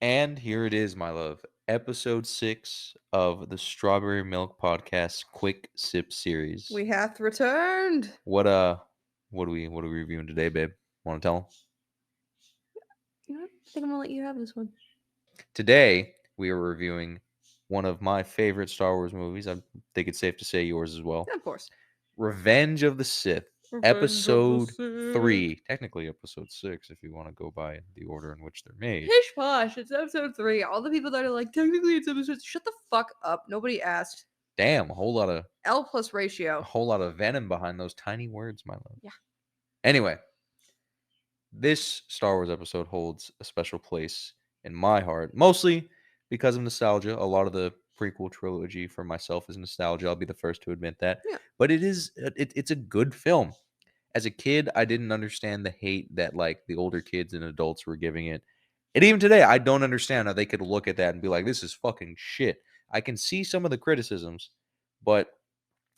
And here it is, my love. Episode 6 of the Strawberry Milk Podcast Quick Sip series. We hath returned. What are we reviewing today, babe? Want to tell 'em? You know what? I think I'm gonna let you have this one. Today we are reviewing one of my favorite Star Wars movies. I think it's safe to say yours as well. Yeah, of course. Revenge of the Sith, Revenge of the episode Sith. 3. Technically episode 6 if you want to go by the order in which they're made. Pish posh. It's episode 3. All the people that are like, technically it's episode. Shut the fuck up. Nobody asked. Damn, a whole lot of L plus ratio. venom behind those tiny words, my love. Yeah. Anyway, this Star Wars episode holds a special place in my heart, mostly because of nostalgia. A lot of the prequel trilogy for myself is nostalgia. I'll be the first to admit that. Yeah. But it's a good film. As a kid, I didn't understand the hate that like the older kids and adults were giving it. And even today, I don't understand how they could look at that and be like, this is fucking shit. I can see some of the criticisms, but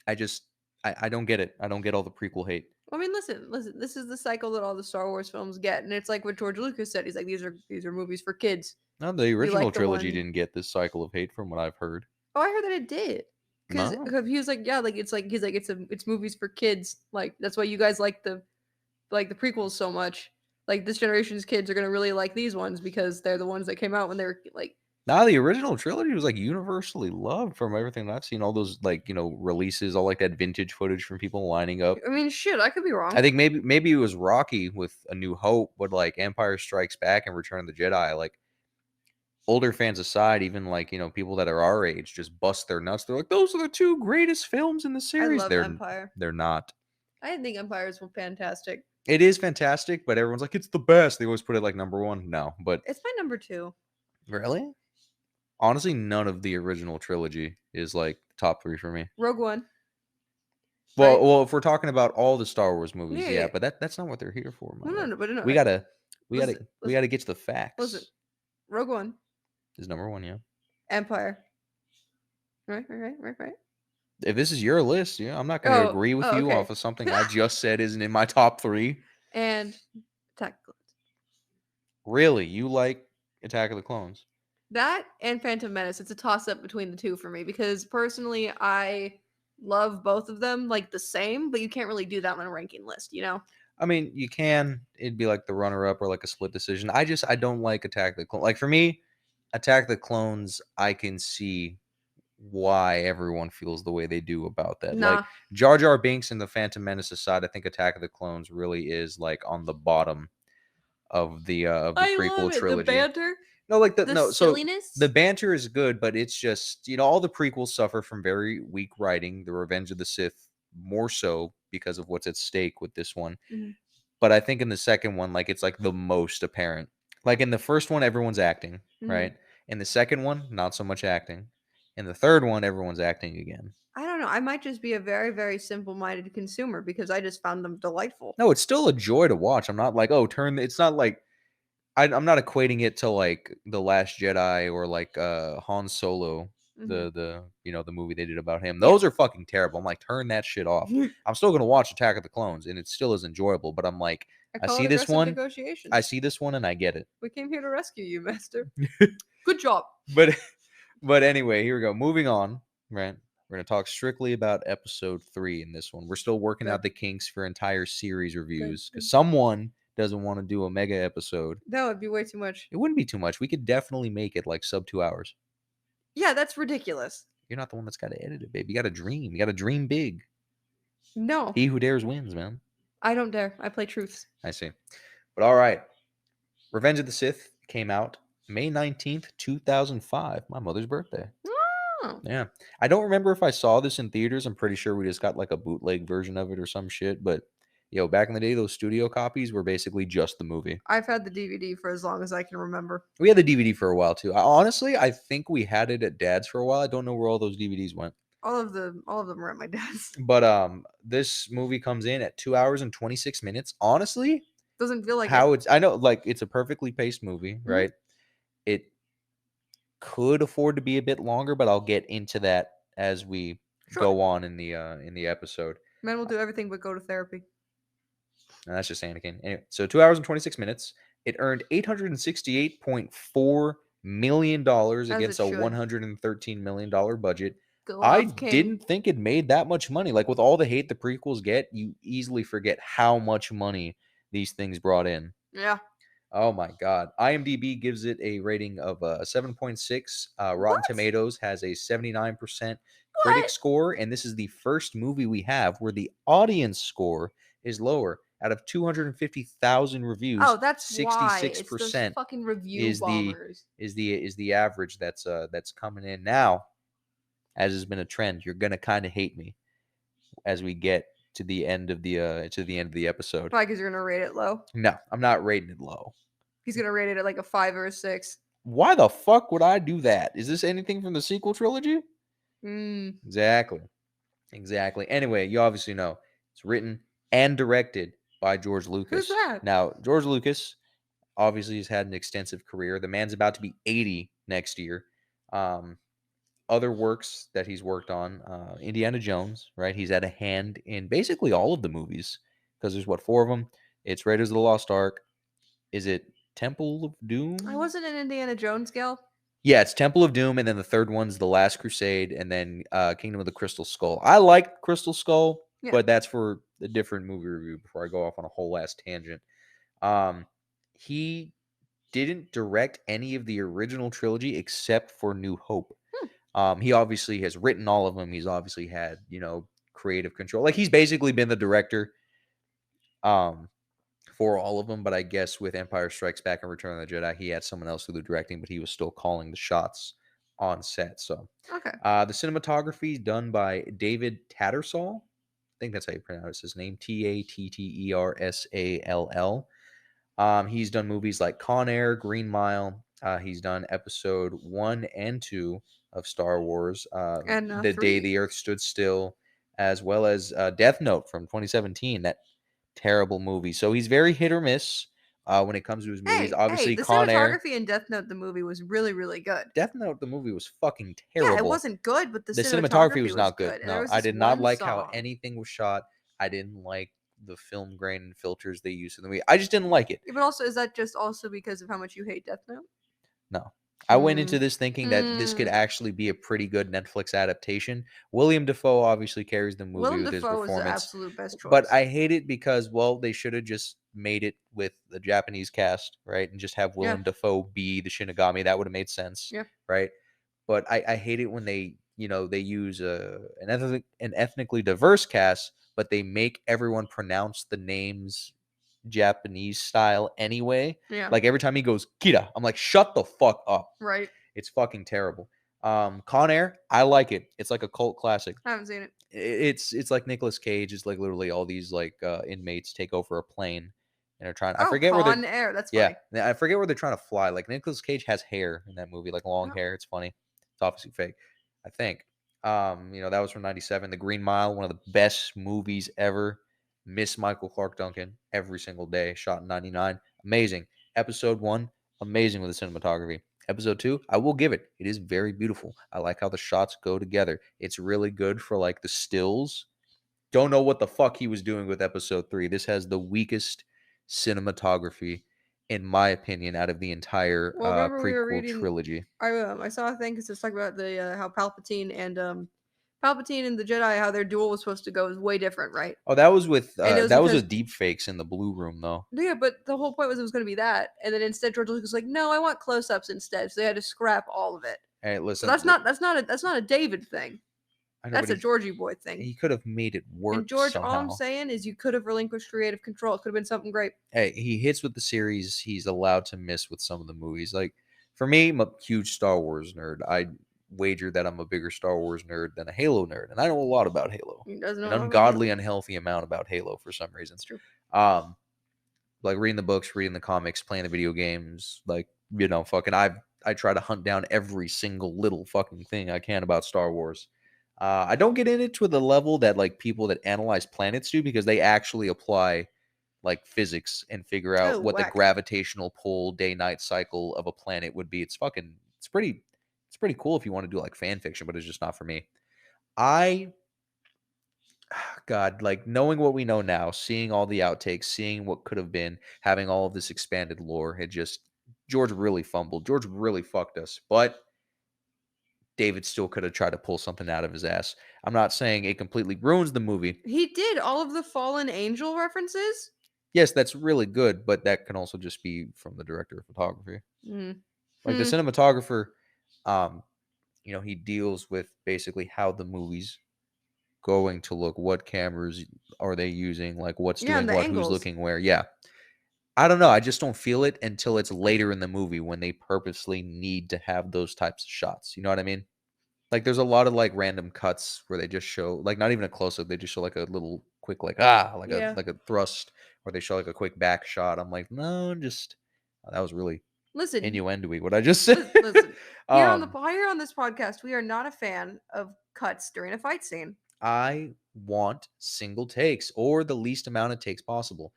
I just I don't get it. I don't get all the prequel hate. I mean, listen. This is the cycle that all the Star Wars films get, and it's like what George Lucas said. He's like, these are movies for kids. No, the We original like the trilogy one. didn't get this cycle of hate from what I've heard. Oh, I heard that it did. Because No. he was like, yeah, like he's like it's movies for kids. Like that's why you guys like the prequels so much. Like this generation's kids are gonna really like these ones because they're the ones that came out when they were like. Nah, the original trilogy was like universally loved from everything that I've seen. All those like, releases, all like that vintage footage from people lining up. I mean, shit, I could be wrong. I think maybe it was Rocky with A New Hope, but like Empire Strikes Back and Return of the Jedi, like older fans aside, even like, people that are our age just bust their nuts. They're like, those are the two greatest films in the I series. love Empire. They're not. I didn't think Empires were fantastic. It is fantastic, but everyone's like, it's the best. They always put it like number one. No, but It's my number 2. really? Honestly, none of the original trilogy is like top 3 for me. Rogue One. Well, Right? well, if we're talking about all the Star Wars movies, Yeah, yeah, yeah. but that's not what they're here for, my No, love. but no. We Right. gotta we gotta Listen, we gotta get to the facts. listen. Rogue One, Is number 1, yeah. Empire. Right. If this is your list, yeah, I'm not gonna agree with you okay. off of something I just said isn't in my top 3. And Attack of the Clones. Really, you like Attack of the Clones? That and Phantom Menace. It's a toss up between the two for me because personally, I love both of them like the same, but you can't really do that on a ranking list, you know? I mean, you can. It'd be like the runner-up or like a split decision. I don't like Attack of the Clones. Like for me, Attack of the Clones, I can see why everyone feels the way they do about that. Nah. Like Jar Jar Binks and the Phantom Menace aside, I think Attack of the Clones really is like on the bottom of the I prequel love it. trilogy. The banter. No, like The so silliness. the banter is good, but it's just, all the prequels suffer from very weak writing. The Revenge of the Sith more so because of what's at stake with this one. Mhm. But I think in the second one, like it's like the most apparent. Like in the first one, everyone's acting, Mhm. right? In the second one, not so much acting. In the third one, everyone's acting again. I don't know. I might just be a very, very simple minded consumer because I just found them delightful. No, it's still a joy to watch. I'm not like, oh, it's not like I'm not equating it to like The Last Jedi or like Han Solo, Mhm. the movie they did about him. Those are fucking terrible. I'm like, turn that shit off. I'm still gonna watch Attack of the Clones, and it still is enjoyable. But I'm like, I I call see it this aggressive one, negotiations. I see this one, and I get it. We came here to rescue you, master. Good job. But anyway, here we go. Moving on, right? We're gonna talk strictly about episode 3 in this one. We're still working Good. out the kinks for entire series reviews Good. because someone doesn't want to do a mega episode. That would be way too much. It wouldn't be too much. We could definitely make it like sub 2 hours. Yeah, that's ridiculous. You're not the one that's got to edit it, babe. You got to dream. You got to dream big. No, He who dares wins, man. I don't dare. I play truths. I see. But all right. Revenge of the Sith came out May 19th, 2005. My mother's birthday. Oh. Yeah. I don't remember if I saw this in theaters. I'm pretty sure we just got like a bootleg version of it or some shit. But, back in the day, those studio copies were basically just the movie. I've had the DVD for as long as I can remember. We had the DVD for a while, too. Honestly, I think we had it at Dad's for a while. I don't know where all those DVDs went. All of them are at my dad's. But this movie comes in at 2 hours and 26 minutes. Honestly, Doesn't feel like I know, like, it's a perfectly paced movie, right? It could afford to be a bit longer, but I'll get into that as we go on in the episode. Men will do everything but go to therapy. And that's just Anakin. Anyway, so 2 hours and 26 minutes. It earned $868.4 million As it against a should. $113 million budget. I Glove King. didn't think it made that much money. Like with all the hate the prequels get, you easily forget how much money these things brought in. Yeah. Oh my God. IMDb gives it a rating of 7.6. Rotten What? Tomatoes has a 79% critic What? score. And this is the first movie we have where the audience score is lower. Out of 250,000 reviews, Oh, that's why. It's those 66% fucking review is the bombers. is the average that's coming in now. As has been a trend, you're gonna kind of hate me as we get to the end of the episode. Probably because you're gonna rate it low. No, I'm not rating it low. He's gonna rate it at like a 5 or a 6. Why the fuck would I do that? Is this anything from the sequel trilogy? Mm. Exactly. Exactly. Anyway, you obviously know it's written and directed by George Who's Lucas. that? Now, George Lucas obviously has had an extensive career. The man's about to be 80 next year. Um, Other works that he's worked on, Indiana Jones, right? He's had a hand in basically all of the movies because there's what, four of them? It's Raiders of the Lost Ark. Is it Temple of I Doom? wasn't an Indiana Jones gal. Yeah, it's Temple of Doom, and then the third one's The Last Crusade, and then Kingdom of the Crystal Skull. I like Crystal Skull, Yeah. but that's for a different movie review before I go off on a whole ass tangent. Um, he didn't direct any of the original trilogy except for New Hope. Hmm. He obviously has written all of them. He's obviously had, creative control. Like he's basically been the director um, for all of them. But I guess with Empire Strikes Back and Return of the Jedi, he had someone else do the directing, but he was still calling the shots on set. So Okay. the cinematography is done by David Tattersall. I think that's how you pronounce his name. Tattersall. He's done movies like Con Air, Green Mile. He's done episode 1 and 2 of Star Wars, And The Day 3. the Earth Stood Still, as well as Death Note from 2017. That terrible movie. So he's very hit or miss when it comes to his movies. Hey, Obviously, the Con Air. cinematography in Death Note, the movie, was really, really good. Death Note, the movie was fucking Yeah, it terrible. wasn't good, but the The cinematography cinematography was was not good. good. And there No, was I this did not one like how song. anything was shot. I didn't like the film grain and filters they used in the movie. I just didn't like it. Yeah, but also, is that just also because of how much you hate Death Note? No. I went into Hmm. this thinking that this could Hmm. actually be a pretty good Netflix adaptation. William Dafoe obviously carries the movie Willem with his Dafoe was the performance, absolute best but choice. I hate it because, well, they should have just made it with the Japanese cast, right? And just have Yeah. Willem Dafoe be the Shinigami. That would have made sense, Yeah. right? But I hate it when they use an ethnically diverse cast, but they make everyone pronounce the names Japanese style anyway. Yeah. Like every time he goes Kira, I'm like, shut the fuck up. Right. It's fucking terrible. Con Air, I like it. It's like a cult classic. I haven't seen it. It's like Nicolas Cage. It's like literally all these like inmates take over a plane and are trying. I Oh, forget where they're. Con Air. That's Yeah, funny. I forget where they're trying to fly. Like Nicolas Cage has hair in that movie, like long Oh. hair. It's funny. It's obviously fake. I think. That was from '97. The Green Mile, one of the best movies ever. Miss Michael Clark Duncan every single day. Shot in '99. Amazing. Episode 1, amazing with the cinematography. Episode 2, I will give it. It is very beautiful. I like how the shots go together. It's really good for like the stills. Don't know what the fuck he was doing with episode 3. This has the weakest cinematography, in my opinion, out of the entire Well, remember we were prequel reading. trilogy. I saw a thing because it's talking about the how Palpatine and the Jedi, how their duel was supposed to go is way different, right? Oh, that was with And it was that was because with deep fakes in the blue room, though. yeah, but the whole point was it was going to be that, and then instead George Lucas was like, no, I want close-ups instead, so they had to scrap all of it. Hey, So listen, that's not a David thing. I know, That's but a Georgie boy thing. he could have made it And work George, all I'm somehow. saying is you could have relinquished creative control. It could have been something great. Hey, he hits with the series. He's allowed to miss with some of the movies. Like for me, I'm a huge Star Wars nerd. I wager that I'm a bigger Star Wars nerd than a Halo nerd, and I know a lot about Halo, He doesn't an know about Halo. ungodly, unhealthy amount about Halo for some reason. It's true. Um, like reading the books, reading the comics, playing the video games, like fucking I try to hunt down every single little fucking thing I can about Star Wars. I don't get in it to the level that like people that analyze planets do because they actually apply like physics and figure Oh, out what the whack. gravitational pull day night cycle of a planet would be. It's pretty cool if you want to do like fan fiction, but it's just not for me. I God, like knowing what we know now, seeing all the outtakes, seeing what could have been, having all of this expanded lore, it just George really fumbled. George really fucked us. But David still could have tried to pull something out of his ass. I'm not saying it completely ruins the movie. He did all of the fallen angel references. Yes, that's really good, but that can also just be from the director of photography. Mm. Like the cinematographer, um, he deals with basically how the movie's going to look, what cameras are they using, like what's Yeah, doing and the what, who's angles. looking where. Yeah. I don't know. I just don't feel it until it's later in the movie when they purposely need to have those types of shots. You know what I mean? Like there's a lot of like random cuts where they just show like not even a close up, they just show like a little quick like Yeah. like a thrust, or they show like a quick back shot. I'm like, no, just that was really Listen, innuendo-y what I just said. listen. um Here on this podcast, we are not a fan of cuts during a fight scene. I want single takes or the least amount of takes possible.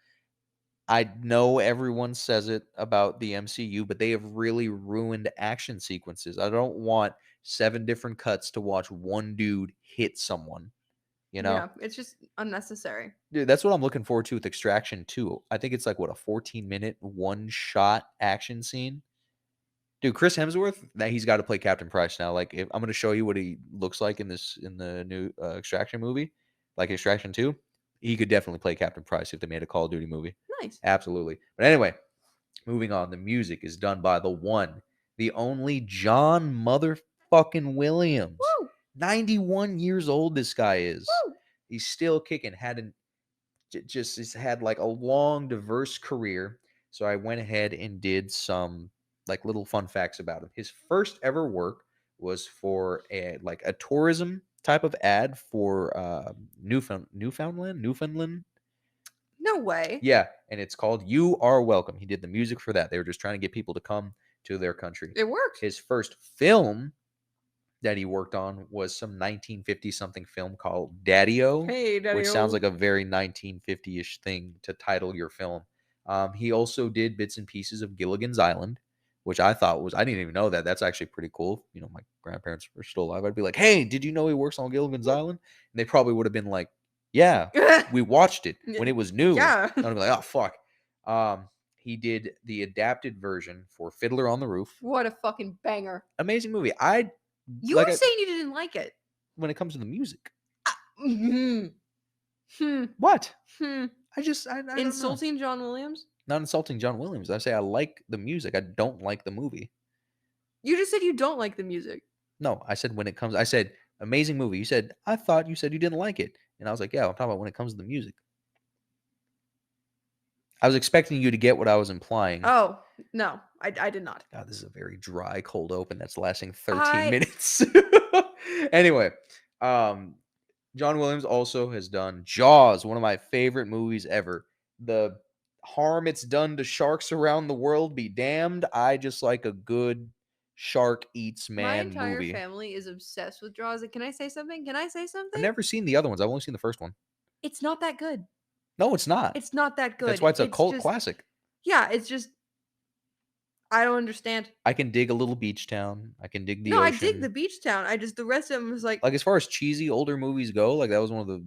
I know everyone says it about the MCU, but they have really ruined action sequences. I don't want 7 different cuts to watch one dude hit someone, you know? Yeah, it's just unnecessary. Dude, that's what I'm looking forward to with Extraction 2. I think it's like what, a 14-minute one shot action scene. Dude, Chris Hemsworth, that he's got to play Captain Price now. Like if I'm going to show you what he looks like in the new Extraction movie, like Extraction 2, he could definitely play Captain Price if they made a Call of Duty movie. Nice. Absolutely. But anyway, moving on. The music is done by the one, the only John motherfucking Williams. Woo! 91 years old this guy is. Woo! He's still kicking. Just has had like a long, diverse career. So I went ahead and did some like little fun facts about him. His first ever work was for a tourism type of ad for Newfoundland. No way. Yeah, and it's called "You Are Welcome." He did the music for that. They were just trying to get people to come to their country. It worked. His first film that he worked on was some 1950 something film called Daddy-O, Hey, which sounds Daddy-O. like a very 1950-ish thing to title your film. He also did bits and pieces of Gilligan's Island, which I thought was, I didn't even know that. That's actually pretty cool. My grandparents were still alive. I'd be like, hey, did you know he works on Gilligan's Island? And they probably would have been like, yeah, we watched it when it was new. Yeah. And I'd be like, oh, fuck. He did the adapted version for Fiddler on the Roof. What a fucking banger. Amazing movie. You were saying you didn't like it. When it comes to the music. Hmm. What? Hmm. I don't know. Insulting John Williams? Not insulting John Williams. I say I like the music. I don't like the movie. You just said you don't like the music. No, I said I said amazing movie. You said, I thought you said you didn't like it. And I was like, yeah, I'm talking about when it comes to the music. I was expecting you to get what I was implying. Oh, no, I did not. God, this is a very dry, cold open that's lasting 13 minutes. Anyway, John Williams also has done Jaws, one of my favorite movies ever. The harm it's done to sharks around the world be damned. I just like a good shark eats My man entire movie. family is obsessed with Jaws. Can I say something? I've never seen the other ones. I've only seen the first one. It's not that good. No, it's not. It's not that good. That's why it's a cult just, classic. Yeah, it's just I don't understand. I can dig a little beach town. I can dig the No, ocean. I dig the beach town. The rest of them was like as far as cheesy older movies go, like that was one of the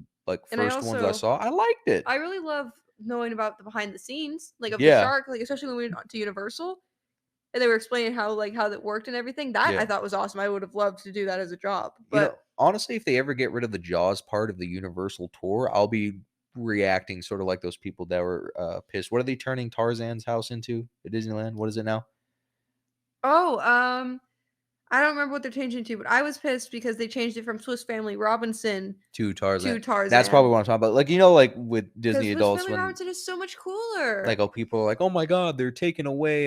first ones I saw. I liked it. I really love knowing about the behind the scenes, like of the Yeah. shark, like especially when we went to Universal and they were explaining how that worked and everything. That Yeah. I thought was awesome. I would have loved to do that as a job. You know, But honestly, if they ever get rid of the Jaws part of the Universal tour, I'll be reacting sort of like those people that were pissed. What are they turning Tarzan's house into at Disneyland? What is it now? I don't remember what they're changing to, but I was pissed because they changed it from Swiss Family Robinson To Tarzan. to Tarzan. That's probably what I'm talking about. Like, like with Disney Swiss adults Family when Robinson is so much cooler. like people are like, "Oh my god, they're taking away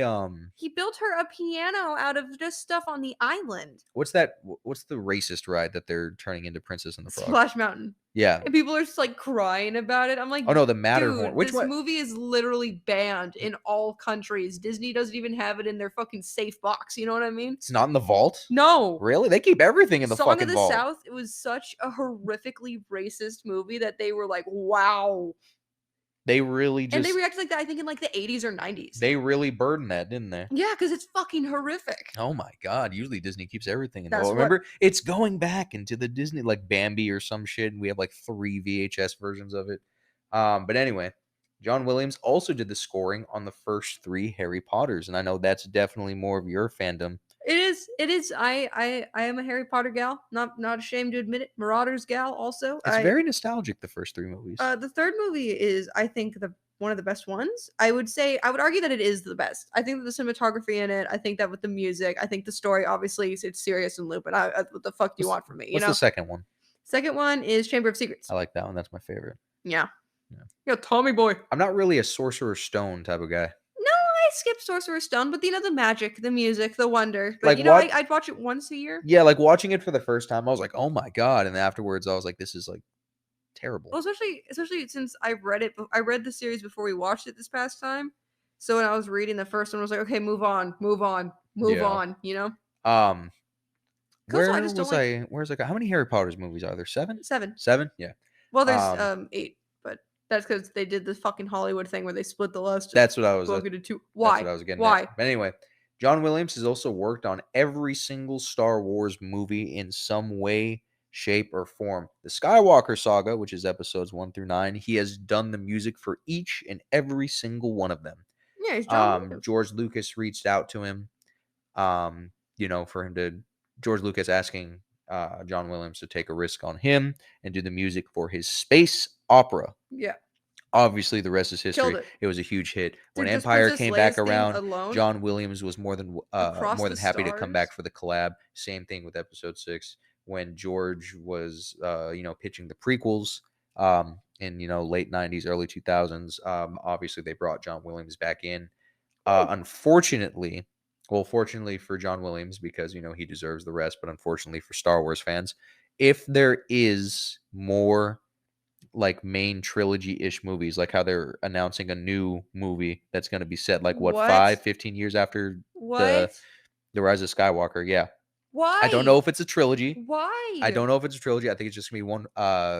He built her a piano out of just stuff on the island. what's that? What's the racist ride that they're turning into Princess and the Frog? Splash Mountain. Yeah. And people are just like crying about it. I'm like, Oh no, the Matterhorn. dude, Which this one? movie is literally banned in all countries. Disney doesn't even have it in their fucking safe box. You know what I mean? It's not in the vault? No. Really? They keep everything in the Song fucking of the vault. South, it was such a horrifically racist movie that they were like, wow. They really just And they reacted like that, I think, in like the 80s or 90s. They really burdened that, didn't they? Yeah, because it's fucking horrific. Oh my god! Usually Disney keeps everything in the That's vault. Remember, it's going back into the Disney like Bambi or some shit, and we have like 3 VHS versions of it. But anyway, John Williams also did the scoring on the first 3 Harry Potters, and I know that's definitely more of your fandom. It is. It is. I am a Harry Potter gal. Not ashamed to admit it. Marauders gal. Also, It's very nostalgic, the first 3 movies. the third movie is, I think, the one of the best ones. I would say, I would argue that it is the best. I think that the cinematography in it. I think that with the music. I think the story, obviously, it's serious and Lupin. What the fuck do you What's want from me? You what's the know. second one? Second one is Chamber of I Secrets. like that one, that's my favorite. Yeah. Yeah. Yo, Tommy boy. I'm not really a Sorcerer's Stone type of guy. No, I skipped Sorcerer's Stone, but the magic, the music, the wonder. But Like, what I'd watch it once a year. Yeah, like, watching it for the first time, I was like, "Oh my god," and then afterwards, I was like, "This is, like, terrible." Well, especially since I read it. I read the series before we watched it this past time. So when I was reading the first one, I was like, okay, move on, move on, move Yeah. on. You know. Um, 'Cause also, I just don't like where's like how many Harry Potters movies are there? 7? seven. 7? Yeah. Well, there's Um, 8, but that's because they did the fucking Hollywood thing where they split the last that's what I was book into two. that's Why? what I was getting at. Why? But anyway, John Williams has also worked on every single Star Wars movie in some way, shape, or form. The Skywalker saga, which is episodes 1 through 9, he has done the music for each and every single one of them. Yeah, it's John Williams. George Lucas reached out to him, for him to George Lucas asking John Williams to take a risk on him and do the music for his space opera. Yeah, Obviously, the rest is killed history. it, It was a huge hit. When dude. Just Empire Princess came back Leia's theme around, alone, John Williams was across more the than happy to come back stars. for the collab. Same thing with Episode 6 when George was pitching the prequels in late 90s, early 2000s. Obviously, they brought John Williams back in. Unfortunately, well, fortunately for John Williams, because he deserves the rest, but unfortunately for Star Wars fans, if there is more like main trilogy-ish movies, like how they're announcing a new movie that's going to be set like what, What? 15 years after the What? the Rise of Skywalker. Yeah. I don't know Why? if it's a trilogy. I Why? don't know if it's a trilogy. I think it's just gonna be one.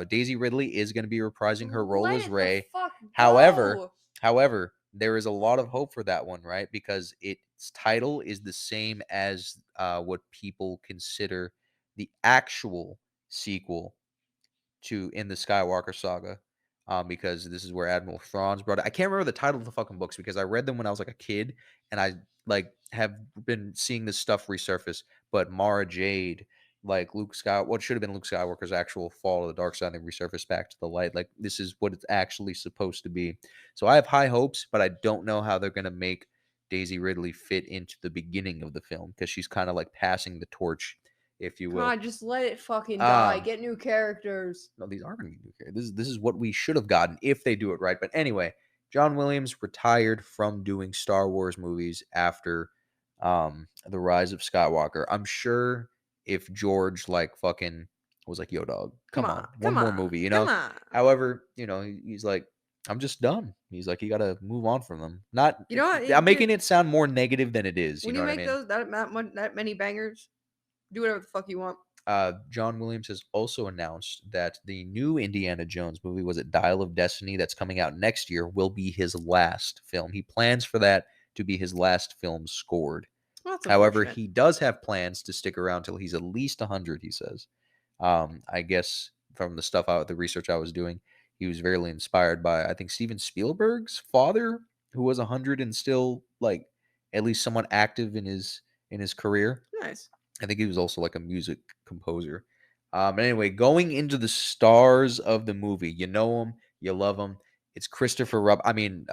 Daisy Ridley is gonna be reprising her role Let as it the Rey. fuck However, go. however, there is a lot of hope for that one, right? Because its title is the same as what people consider the actual sequel to in the Skywalker saga. Because this is where Admiral Thrawn's brought it. I can't remember the title of the fucking books because I read them when I was like a kid, and I like have been seeing this stuff resurface. But Mara Jade, like Luke Skywalker, what should have been Luke Skywalker's actual fall of the dark side, and resurfaced back to the light. Like this is what it's actually supposed to be. So I have high hopes, but I don't know how they're gonna make Daisy Ridley fit into the beginning of the film because she's kind of like passing the torch, if you Come will. on, just let it fucking die. Um, Get new characters. no, these aren't going to be new characters. This is what we should have gotten if they do it right. But anyway, John Williams retired from doing Star Wars movies after the Rise of Skywalker. I'm sure if George like fucking was like, "Yo, dog, Come come on, on, one come more on, movie," come on. However, he's like, "I'm just done." He's like, "You got to move on from them." Not, You know what, I'm making dude? it sound more negative than it is. You When know you what I make mean? that many bangers, do whatever the fuck you want. John Williams has also announced that the new Indiana Jones movie, was it Dial of Destiny, that's coming out next year, will be his last film. He plans for that to be his last film scored. Well, that's However, unfortunate. he does have plans to stick around till he's at least 100, he says. I guess from the research I was doing, he was very inspired by, I think, Steven Spielberg's father, who was 100 and still like at least somewhat active in his career. Nice. I think he was also like a music composer. But anyway, going into the stars of the movie, you know him, you love him. It's Christopher Ewan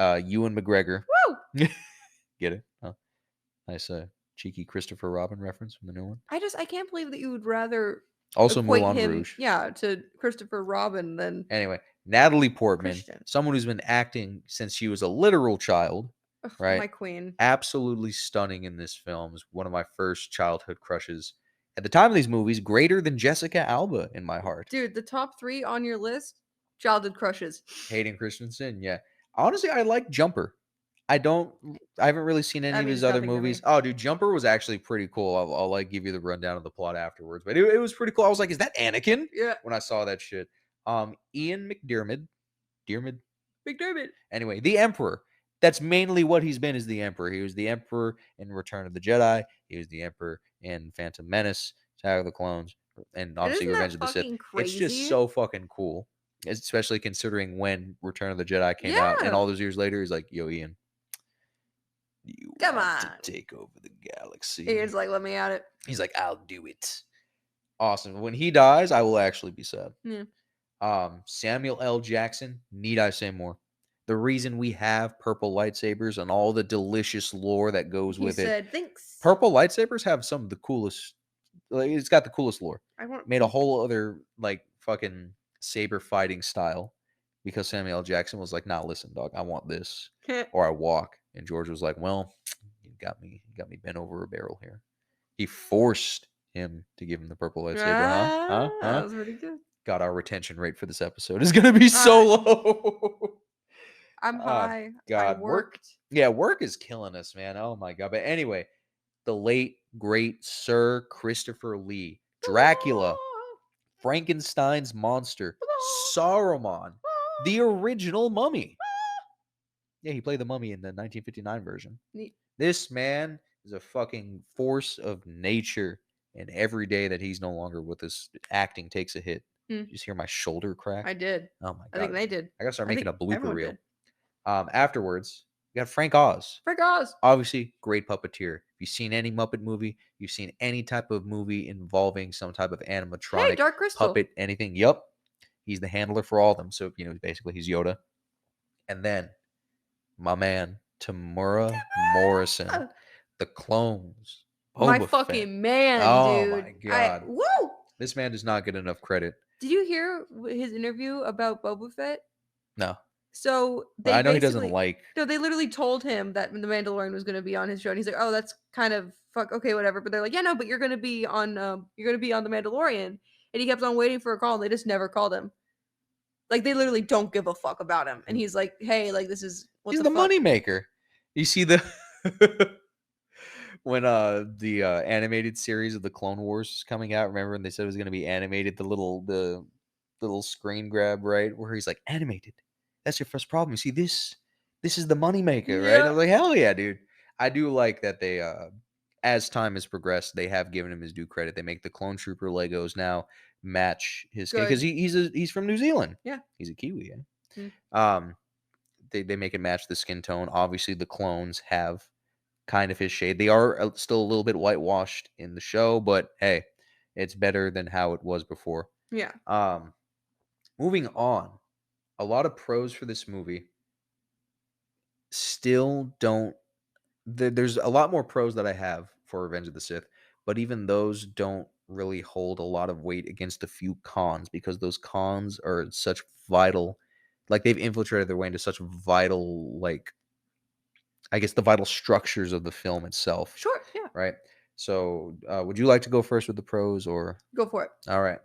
McGregor. Woo! Get it? Huh? Nice, cheeky Christopher Robin reference from the new one. I can't believe that you would rather Also, equate Moulin him, Rouge. yeah, to Christopher Robin than Anyway, Natalie Portman, Christian. someone who's been acting since she was a literal child, Ugh, right? my queen. Absolutely stunning in this film. Is one of my first childhood crushes. At the time of these movies, greater than Jessica Alba in my heart. Dude, the top 3 on your list, childhood crushes. Hayden Christensen, yeah. Honestly, I like Jumper. I haven't really seen any That of means his other nothing to me. movies. Oh, dude, Jumper was actually pretty cool. I'll like give you the rundown of the plot afterwards, but it was pretty cool. I was like, is that Anakin? Yeah. When I saw that shit. Ian McDiarmid, Dearmid. McDermott. Anyway, the Emperor. That's mainly what he's been, is the Emperor. He was the Emperor in Return of the Jedi. He was the Emperor in Phantom Menace, Attack of the Clones, and And obviously isn't Revenge that of the Sith. fucking It's just crazy? so fucking cool. especially considering when Return of the Jedi came out, and Yeah. all those years later, he's like, "Yo, Ian, you Come want to on. take over the galaxy?" Ian's like, let me at it. He's like, "I'll do it." Awesome. When he dies, I will actually be sad. Yeah. Samuel L. Jackson, need I say more? The reason we have purple lightsabers and all the delicious lore that goes He with it. said, thanks. Purple lightsabers have some of the coolest, like, it's got the coolest lore. I want Made a pink. whole other like fucking saber fighting style because Samuel L. Jackson was like, "Nah, listen, dog, I want this or I walk." And George was like, "Well, you got me bent over a barrel here." He forced him to give him the purple lightsaber, huh? Huh? That Huh? was pretty good. God, our retention rate for this episode is gonna be so low. I'm Oh high. I God, work. worked. Yeah, work is killing us, man. Oh my God. But anyway, the late great Sir Christopher Lee, Dracula, Frankenstein's monster, Saruman, the original Mummy. Yeah, he played the Mummy in the 1959 version. Neat. This man is a fucking force of nature, and every day that he's no longer with us, acting takes a hit. Hmm. Did you just hear my shoulder crack? I did. Oh my I think God. they did. I gotta start I making think a blooper everyone reel. did. Afterwards, we got Frank Oz. Frank Oz. Obviously, great puppeteer. If you've seen any Muppet movie, you've seen any type of movie involving some type of Hey, animatronic, Dark Crystal. puppet, anything. Yup. He's the handler for all of them. So, basically he's Yoda. And then my man, Tamura Morrison, the clones, My Boba Fett. fucking man, Oh dude. my God. Woo! This man does not get enough credit. Did you hear his interview about Boba Fett? No. So But they I know he doesn't basically like. no, they literally told him that the Mandalorian was going to be on his show, and he's like, "Oh, that's kind of okay, whatever." But they're like, "Yeah, no, but you're going to be on the Mandalorian," and he kept on waiting for a call, and they just never called him. Like they literally don't give a fuck about him, and he's like, "Hey, like this is what He's the the fuck." money maker. You see the when the animated series of the Clone Wars is coming out, remember when they said it was going to be animated, the little screen grab, right, where he's like, "Animated, that's your first problem. You see this is the money maker," right? And I was Yeah, like, hell yeah, dude. I do like that they as time has progressed, they have given him his due credit. They make the Clone Trooper Legos now match his skin because good. he's from New Zealand. Yeah. He's a Kiwi. Yeah. Mm. They make it match the skin tone. Obviously, the clones have kind of his shade. They are still a little bit whitewashed in the show, but hey, it's better than how it was before. Yeah. Moving on, a lot of pros for this movie still don't. There's a lot more pros that I have for Revenge of the Sith, but even those don't really hold a lot of weight against a few cons because those cons are such vital, like they've infiltrated their way into such vital, like I guess the vital structures of the film itself, Sure. Yeah. right? So, would you like to go first with the pros or? Go for it. All right.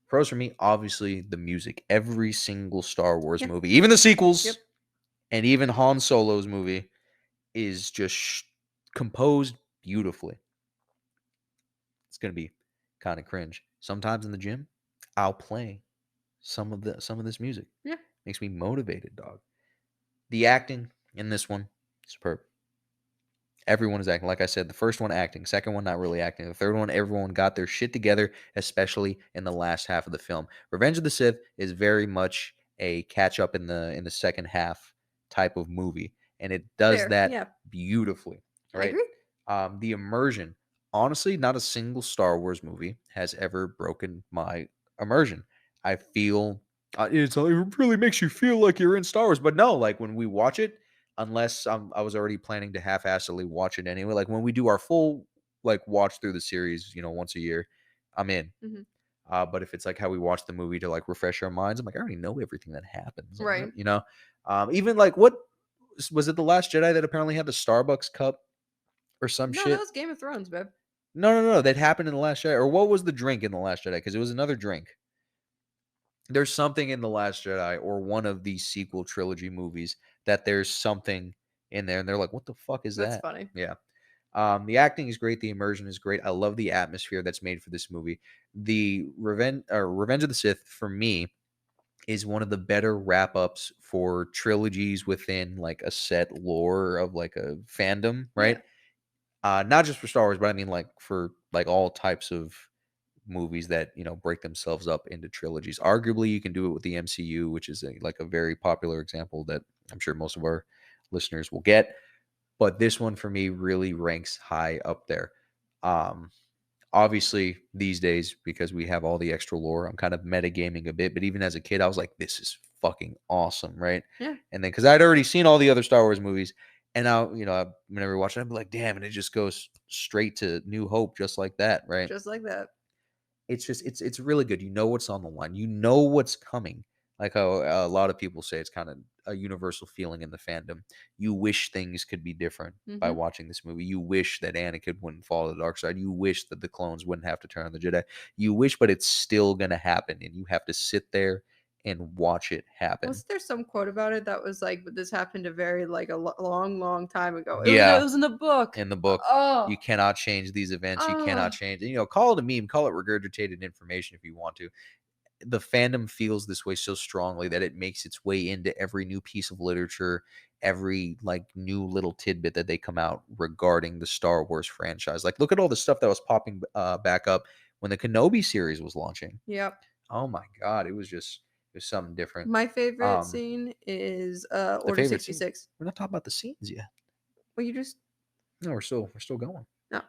Pros for me, obviously the music. Every single Star Wars Yeah. movie, even the sequels, Yep. and even Han Solo's movie, is just composed beautifully. It's gonna be kind of cringe. Sometimes in the gym, I'll play some of this music. Yeah. Makes me motivated, dog. The acting in this one, superb. Everyone is acting. Like I said, the first one acting, second one not really acting. The third one, everyone got their shit together, especially in the last half of the film. Revenge of the Sith is very much a catch up in the second half type of movie, and it does Fair. that Yeah. beautifully. I Right? agree. The immersion. Honestly, not a single Star Wars movie has ever broken my immersion. I feel it really makes you feel like you're in Star Wars, but no, like when we watch it, unless I was already planning to half-assedly watch it anyway. Like when we do our full like watch through the series, once a year, I'm in. Hmm. But if it's like how we watch the movie to like refresh our minds, I'm like I already know everything that happens. Right. Even like what was it? The Last Jedi that apparently had the Starbucks cup or some No, that shit. was Game of Thrones, babe. No. That happened in the Last Jedi. Or what was the drink in the Last Jedi? Because it was another drink. There's something in the Last Jedi or one of these sequel trilogy movies that there's something in there, and they're like, "What the fuck is That's that?" funny. Yeah. The acting is great. The immersion is great. I love the atmosphere that's made for this movie. The Revenge of the Sith for me is one of the better wrap ups for trilogies within like a set lore of like a fandom, right? Yeah. Not just for Star Wars, but I mean like for like all types of movies that break themselves up into trilogies. Arguably, you can do it with the MCU, which is like a very popular example that I'm sure most of our listeners will get. But this one for me really ranks high up there. Um, Obviously, these days, because we have all the extra lore, I'm kind of metagaming a bit. But even as a kid, I was like, this is fucking awesome, right? Yeah, And then because I'd already seen all the other Star Wars movies, and now, whenever I watch it, I'd be like, damn, and it just goes straight to New Hope, just like that, right? just like that. It's just it's really good. You know what's on the line. You know what's coming. Like how a lot of people say it's kind of a universal feeling in the fandom. You wish things could be different by Mhm. watching this movie. You wish that Anakin wouldn't fall to the dark side. You wish that the clones wouldn't have to turn on the Jedi. You wish, but it's still gonna happen, and you have to sit there and watch it happen. Wasn't there some quote about it that was like, "But this happened a very like a long, long time ago." It Yeah, was in the book. in the book. Oh, You cannot change these events. You cannot oh, change. Call it a meme, call it regurgitated information if you want to. The fandom feels this way so strongly that it makes its way into every new piece of literature, every like new little tidbit that they come out regarding the Star Wars franchise. Like, look at all the stuff that was popping back up when the Kenobi series was launching. yep. Oh my god, it was something different. My favorite Um, scene is the Order favorite scene. 66. We're not talking about the scenes yet. Well, you just No, we're still going. no.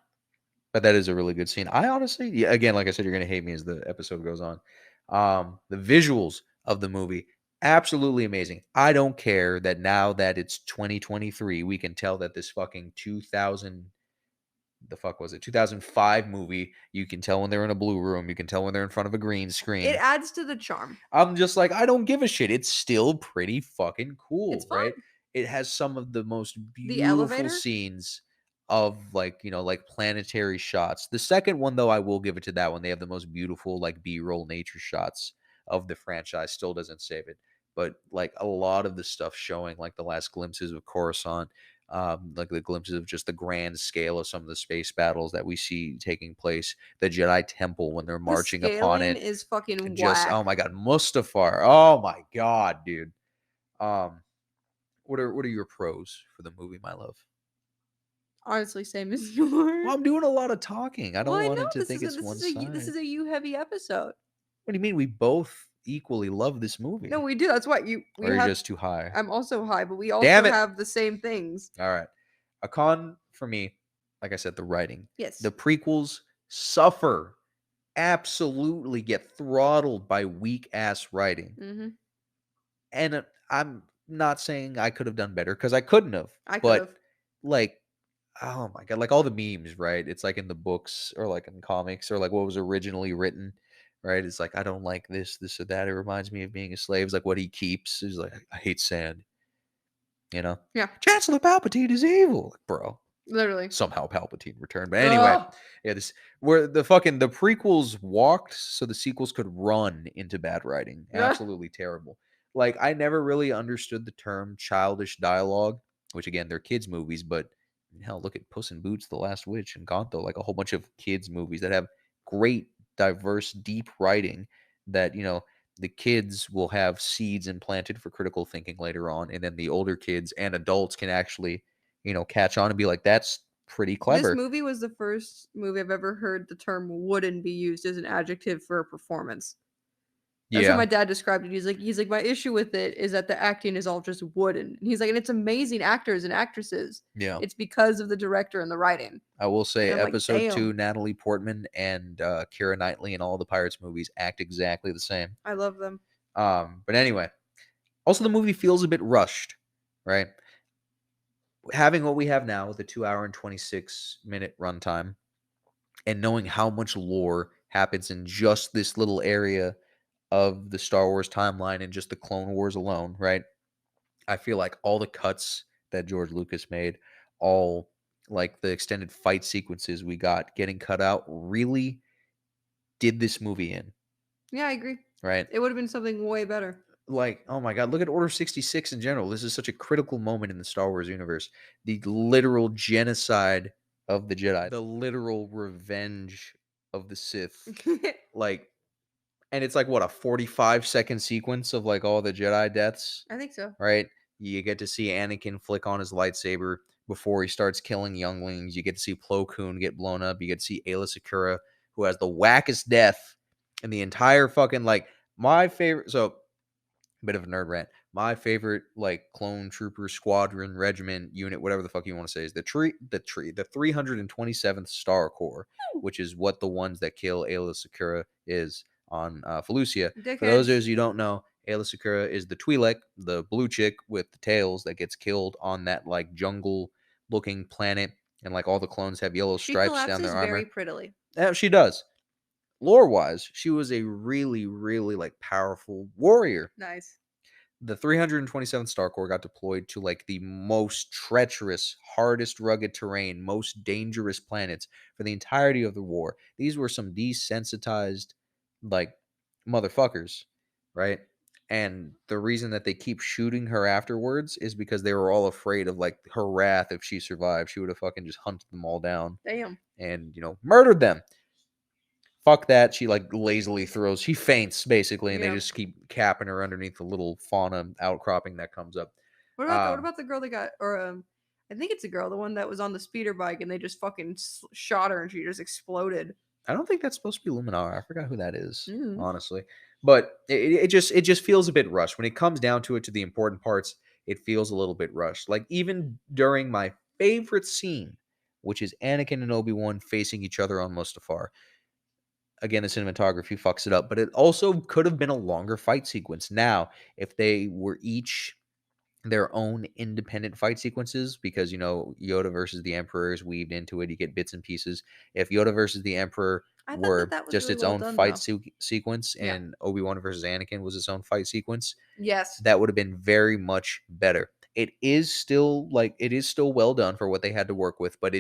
But that is a really good scene. I honestly, yeah, again, like I said, you're gonna hate me as the episode goes on. The visuals of the movie, absolutely amazing. I don't care that now that it's 2023, we can tell that this fucking 2000, the fuck was it, 2005 movie. You can tell when they're in a blue room. You can tell when they're in front of a green It screen. adds to the charm. I'm just like, I don't give a shit. It's still pretty fucking It's cool, fun. right? It has some of the most The beautiful elevator. scenes of like planetary shots. The second one though, I will give it to that one. They have the most beautiful like B-roll nature shots of the franchise. Still doesn't save it. But like a lot of the stuff showing like the last glimpses of Coruscant, like the glimpses of just the grand scale of some of the space battles that we see taking place, the Jedi Temple when they're The marching upon scaling it, is fucking just whack. oh my god, Mustafar. Oh my god, dude. Um, what are your pros for the movie, my love? Honestly, same as Well, yours. I'm doing a lot of talking. I Well, don't I want know it to think it's one this side. is a you heavy episode. What do you mean? We both equally love this No, movie, we do. That's why we or you're have. just too high? I'm also high, but we Damn also it! have the same things. All right, a con for me, like I said, the writing. The Yes. prequels suffer, absolutely get throttled by weak ass writing, Mhm. and I'm not saying I could have done better because I couldn't have, I could but have. like oh my god, like all the memes, right? It's like in the books or like in comics or like what was originally written, right? It's like I don't like this or that. It reminds me of being a slave. It's like what he keeps is like I hate sand, you know. Yeah. Chancellor Palpatine is evil, like, bro. Literally. Somehow Palpatine returned, but anyway, Ugh. yeah, this where the prequels walked so the sequels could run into bad writing. Ugh. Absolutely terrible. Like I never really understood the term childish dialogue, which again they're kids movies, but hell, look at Puss in Boots, The Last Witch, and Gonto, like a whole bunch of kids movies that have great, diverse, deep writing that the kids will have seeds implanted for critical thinking later on, and then the older kids and adults can actually catch on and be like, that's pretty This clever. movie was the first movie I've ever heard the term "wooden" be used as an adjective for a performance. That's how Yeah. my dad described it. He's like, "My issue with it is that the acting is all just wooden." And he's like, "And it's amazing actors and actresses. Yeah. It's because of the director and the writing." I will say And I'm like, episode "Damn, 2, Natalie Portman and Keira Knightley in all the Pirates movies act exactly the same. I love them." But anyway, also the movie feels a bit rushed, right? Having what we have now, the 2 hour and 26-minute runtime, and knowing how much lore happens in just this little area of the Star Wars timeline and just the Clone Wars alone, right? I feel like all the cuts that George Lucas made, all like the extended fight sequences we got getting cut out really did this movie in, Yeah, I agree. right? It would have been something way better. Like, oh my god, look at Order 66 in general. This is such a critical moment in the Star Wars universe. The literal genocide of the Jedi, the literal revenge of the Sith. Like, and it's like what, a 45-second sequence of like all the Jedi deaths, I think so. right? You get to see Anakin flick on his lightsaber before he starts killing younglings. You get to see Plo Koon get blown up. You get to see Ayla Secura who has the wackest death in the entire fucking like my favorite. So bit of a nerd rant. My favorite like clone trooper squadron regiment unit, whatever the fuck you want to say, is the 327th Star Corps, which is what the ones that kill Ayla Secura is on Felucia. For those of Dickheads. you who don't know, Ayla Secura is the Twi'lek, the blue chick with the tails that gets killed on that like jungle looking planet, and like all the clones have yellow She stripes down their collapses very armor. prettily. Yeah, she does. Lore wise, she was a really, really like powerful warrior. Nice. The 327th Star Corps got deployed to like the most treacherous, hardest rugged terrain, most dangerous planets for the entirety of the war. These were some desensitized, like, motherfuckers, right? And the reason that they keep shooting her afterwards is because they were all afraid of like her wrath if she survived. She would have fucking just hunted them all down Damn. and, murdered them. Fuck that. She like lazily throws. She faints basically, and they Yeah. just keep capping her underneath the little fauna outcropping that comes up. What about the girl that got or I think it's a girl, the one that was on the speeder bike and they just fucking shot her and she just exploded. I don't think that's supposed to be Luminar. I forgot who that is, Mm. honestly. But it just feels a bit rushed when it comes down to it. To the important parts, it feels a little bit rushed. Like even during my favorite scene, which is Anakin and Obi-Wan facing each other on Mustafar. Again, the cinematography fucks it up, but it also could have been a longer fight sequence. Now, if they were each their own independent fight sequences, because Yoda versus the Emperor is weaved into it, you get bits and pieces. If Yoda versus the Emperor I thought that were that was just really its well own done fight though. sequence, Yeah. and Obi-Wan versus Anakin was its own fight sequence, Yes. that would have been very much better. It is still well done for what they had to work with, but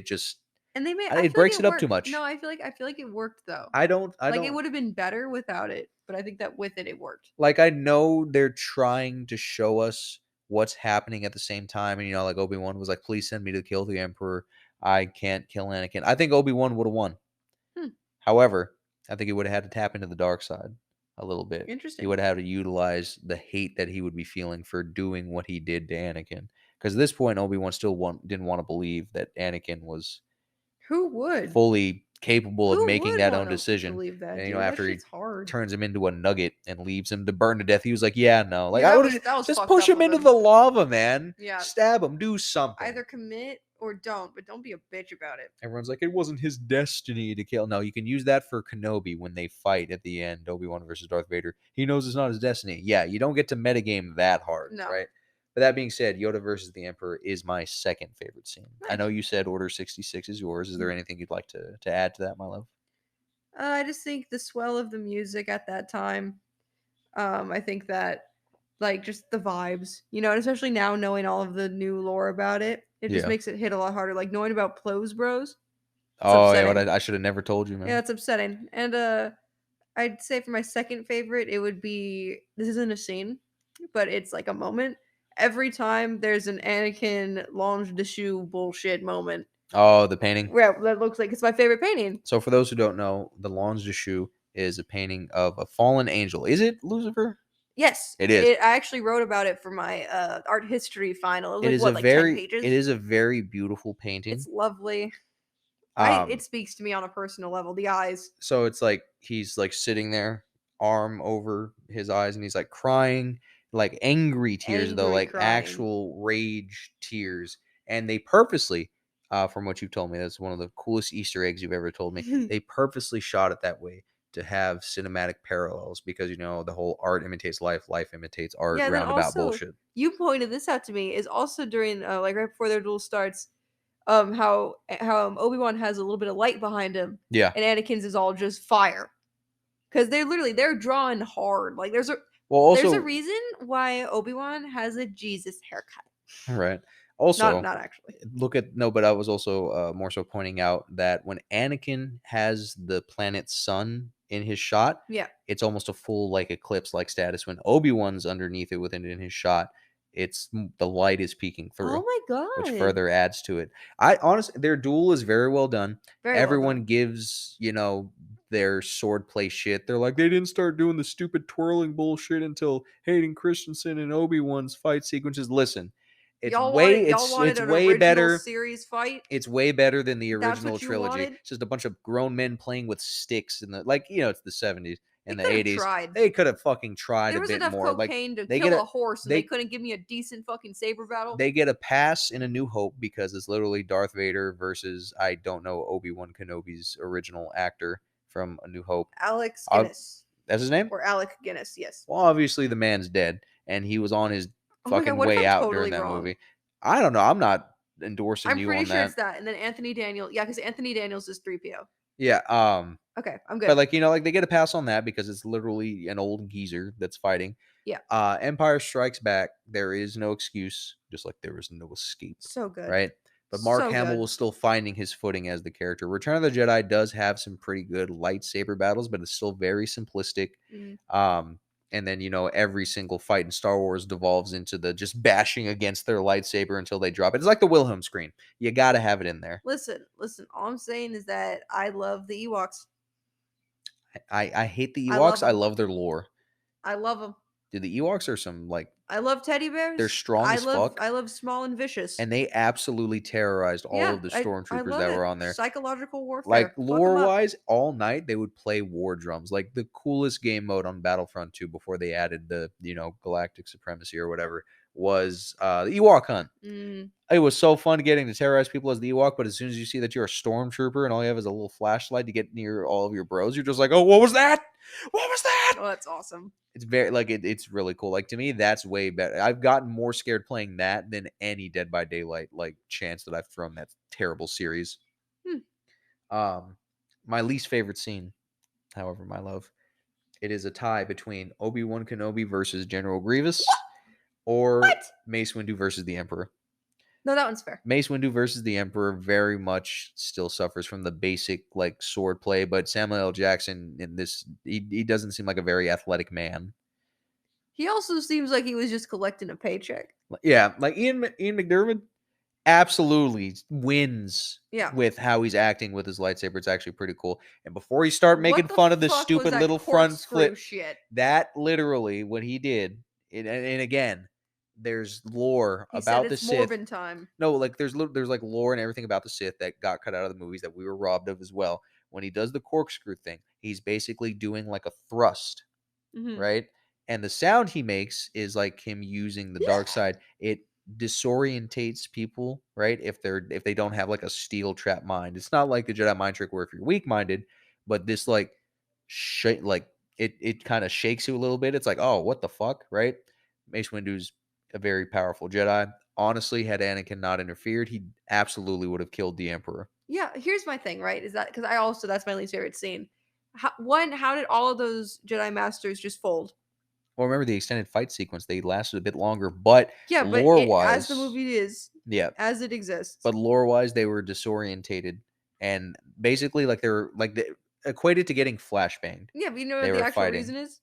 And they made I it feel like breaks it it up too worked. much. No, I feel like it worked though. I Like it don't would have been better without it, but I think that with it worked. like. I know they're trying to show us what's happening at the same time, and like Obi-Wan was like, please send me to kill the Emperor. I can't kill Anakin. I think Obi-Wan would have won. Hmm. However, I think he would have had to tap into the dark side a little bit. He Interesting. would have to utilize the hate that he would be feeling for doing what he did to Anakin. Because at this point, Obi-Wan still didn't want to believe that Anakin was Who would? fully capable of Who making would that want own to decision. believe that, And dude? That after he shit's hard. turns him into a nugget and leaves him to burn to death, he was like, "Yeah, no, like Yeah, I would that was just fucked push up him of into him. the lava, man. Yeah. Stab him, do something." Either commit or don't, but don't be a bitch about it. Everyone's like, it wasn't his destiny to kill. No, you can use that for Kenobi when they fight at the end, Obi-Wan versus Darth Vader. He knows it's not his destiny. Yeah, you don't get to metagame that hard, No. right? But that being said, Yoda versus the Emperor is my second favorite scene. I know Nice. you said Order 66 is yours. Is there anything you'd like to add to that, my love? I just think the swell of the music at that time. I think that like just the vibes, and especially now knowing all of the new lore about it, it just Yeah. makes it hit a lot harder. Like knowing about Plows Bros, it's Oh, yeah, upsetting. I should have never told you, Yeah, man. it's upsetting. And I'd say for my second favorite, it would be this isn't a scene, but it's like a moment. Every time there's an Anakin Longe de Shoe bullshit moment, Oh, the painting. where that looks like it's my favorite painting. So for those who don't know, the L'Ange de Choux is a painting of a fallen angel. Is it Lucifer? Yes, It is. I actually wrote about it for my art history final. It was It like is a what, like 10 very it pages? is a very beautiful painting. It's lovely. Um It speaks to me on a personal level. The eyes. so it's like he's like sitting there, arm over his eyes, and he's like crying, like angry tears though, Angry like crying. actual rage tears. And they purposely, from what you've told me, that's one of the coolest Easter eggs you've ever told me. They purposely shot it that way to have cinematic parallels because the whole art imitates life, life imitates art, Yeah, then roundabout also bullshit. you pointed this out to me is also during like right before their duel starts, how Obi-Wan has a little bit of light behind him Yeah. and Anakin's is all just fire. Cuz they're drawing hard. Like Well, there's a also, reason why Obi-Wan has a Jesus haircut. right. Not Also, not actually. look at no, but I was also more so pointing out that when Anakin has the planet sun in his shot, Yeah. it's almost a full like eclipse like status. When Obi-Wan's underneath it within in his shot, the light is peeking Oh through, my which god. further adds to it. I honestly, their duel is very well done. Very well Everyone done. gives their swordplay shit. They're like, they didn't start doing the stupid twirling bullshit until Hayden Christensen and Obi-Wan's fight sequences. Listen, Y'all wanted It's an way original better. series fight? It's way better than the That's original what you trilogy. wanted? It's just a bunch of grown men playing with sticks in the it's the 70s They and the could have 80s. tried. They could have fucking tried There a was bit enough more. Like cocaine to they get kill a a horse, and they they couldn't give me a decent fucking saber battle? they get a pass in A New Hope because it's literally Darth Vader versus I don't know Obi-Wan Kenobi's original actor from A New Hope. Alex Uh, Guinness. that's his name? Or Alec Guinness, yes. Well, obviously the man's dead and he was on his Oh my god, fucking what if way I'm out during totally that wrong? movie. I don't know. I'm not endorsing I'm you pretty on sure that. it's that, and then Anthony Daniel yeah, because Anthony Daniels is 3PO. Yeah, Okay, I'm but good. like they get a pass on that because it's literally an old geezer that's fighting. Yeah. Empire Strikes Back, there is no excuse, just like there is no escape, So good. right? But Mark So Hamill good. was still finding his footing as the character. Return of the Jedi does have some pretty good lightsaber battles, but it's still very simplistic. Mhm. And then every single fight in Star Wars devolves into the just bashing against their lightsaber until they drop it. It's like the Wilhelm scream. You got to have it in there. Listen, all I'm saying is that I love the Ewoks. I hate the I love Ewoks. I them. love their lore. I love them. Dude, the Ewoks are some I love teddy they're bears. strong as fuck. I love small and vicious. And they absolutely terrorized all Yeah, of the I stormtroopers love that it. were on there. Psychological Like warfare. Fuck them lore up. wise, all night they would play war drums. Like the coolest game mode on Battlefront 2 before they added the galactic supremacy or whatever was the Ewok hunt. Mm. It was so fun getting to terrorize people as the Ewok, but as soon as you see that you're a stormtrooper and all you have is a little flashlight to get near all of your bros, you're just like, oh, what was that? What was that? Oh, that's awesome. It's very it's really cool. Like to me, that's way better. I've gotten more scared playing that than any Dead by Daylight chance that I've thrown that terrible series. Hmm. My least favorite scene, however, my love, it is a tie between Obi-Wan Kenobi versus General Grievous or What? Mace Windu versus the Emperor. No, that one's fair. Mace Windu versus the Emperor very much still suffers from the basic sword play, but Samuel L. Jackson in this he doesn't seem like a very athletic man. He also seems like he was just collecting a paycheck. Yeah, like Ian McDiarmid absolutely wins Yeah. with how he's acting with his lightsaber. It's actually pretty cool. And before you start making What the fun of the fuck was stupid that little front corkscrew flip, shit? that literally what he did, and again, there's lore He said about the it's Sith. Morbin time. No, like there's like lore and everything about the Sith that got cut out of the movies that we were robbed of as well. When he does the corkscrew thing, he's basically doing like a thrust, Mhm. right? And the sound he makes is like him using the dark side. It disorientates people, right? If they don't have like a steel trap mind. It's not like the Jedi mind trick where if you're weak minded, but this like it kind of shakes you a little bit. It's like, oh, what the fuck, right? Mace Windu's a very powerful Jedi. Honestly, had Anakin not interfered, he absolutely would have killed the Emperor. Yeah, here's my thing, right? Is that because that's my least favorite scene. How did all of those Jedi Masters just fold? Well, remember the extended fight sequence, they lasted a bit longer, but Yeah, but lore as the wise, movie is, yeah, as it exists. but lore wise, they were disorientated and basically like they equated to getting flashbanged. Yeah, but you know They what the were actual fighting. reason is?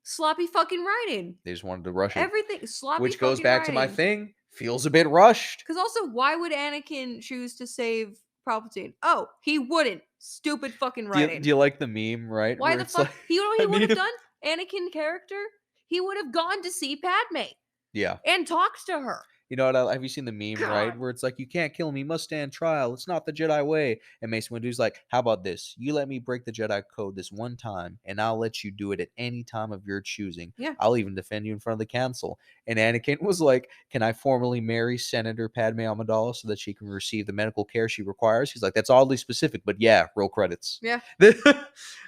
Sloppy fucking writing. They just wanted to rush it, Everything sloppy which goes fucking back to my writing. thing. Feels a bit rushed. Because also, why would Anakin choose to save Palpatine? Oh, he wouldn't. Stupid fucking writing. Do you like the meme, right? Why Where the it's fuck? like, You know what I he would need have him. done? Anakin character? He would have gone to see Padme Yeah. and talked to her. You know what? Have you seen the meme, right? God. Where it's like, you can't kill him. He must stand trial. It's not the Jedi way. And Mace Windu's like, how about this? You let me break the Jedi code this one time, and I'll let you do it at any time of your choosing. Yeah. I'll even defend you in front of the council. And Anakin was like, can I formally marry Senator Padme Amidala so that she can receive the medical care she requires? He's like, that's oddly specific, but yeah, roll credits. Yeah.